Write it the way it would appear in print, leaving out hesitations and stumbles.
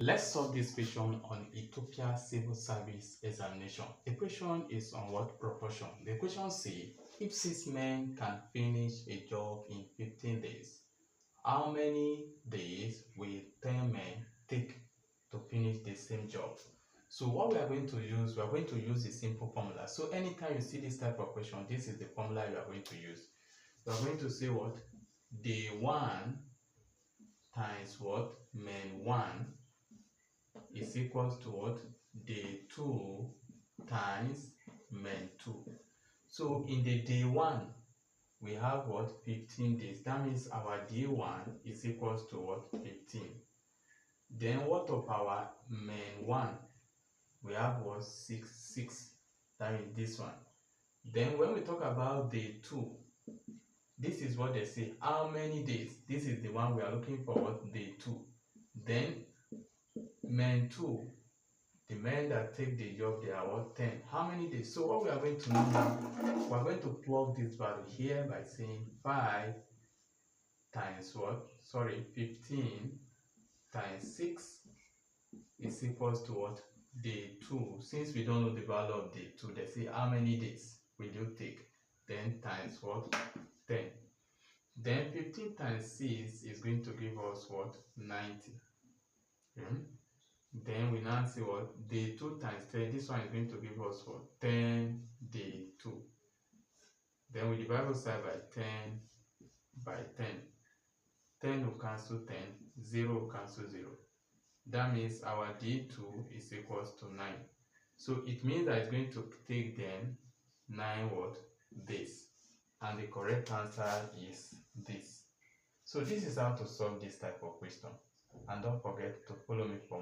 Let's solve this question on Ethiopia Civil Service Examination. The question is on what proportion? The question says, if 6 men can finish a job in 15 days, how many days will 10 men take to finish the same job? So what we are going to use, we are going to use a simple formula. So anytime you see this type of question, this is the formula you are going to use. We are going to say what? Day 1 times what? Men 1 is equals to what? Day 2 times men 2. So in the day 1, we have what? 15 days. That means our day 1 is equals to what? 15. Then what of our men 1? We have what? 6. That is this one. Then when we talk about day 2, this is what they say. How many days? This is the one we are looking for, what? Day 2. Then men 2, the men that take the job, they are what? 10. How many days? So what we are going to do now, we are going to plug this value here by saying 5 times what? 15 times 6 is equals to what? Day 2. Since we don't know the value of day 2, they say how many days will you take? Then times what? 10. Then 15 times 6 is going to give us what? 90. Then we now see what? Day 2 times 10. This one is going to give us what? 10 day 2. Then we divide both sides by 10 by 10. 10 will cancel 10. 0 will cancel 0. That means our day 2 is equals to 9. So it means that it's going to take then 9 what? Days. And the correct answer is this. So this is how to solve this type of question. And don't forget to follow me for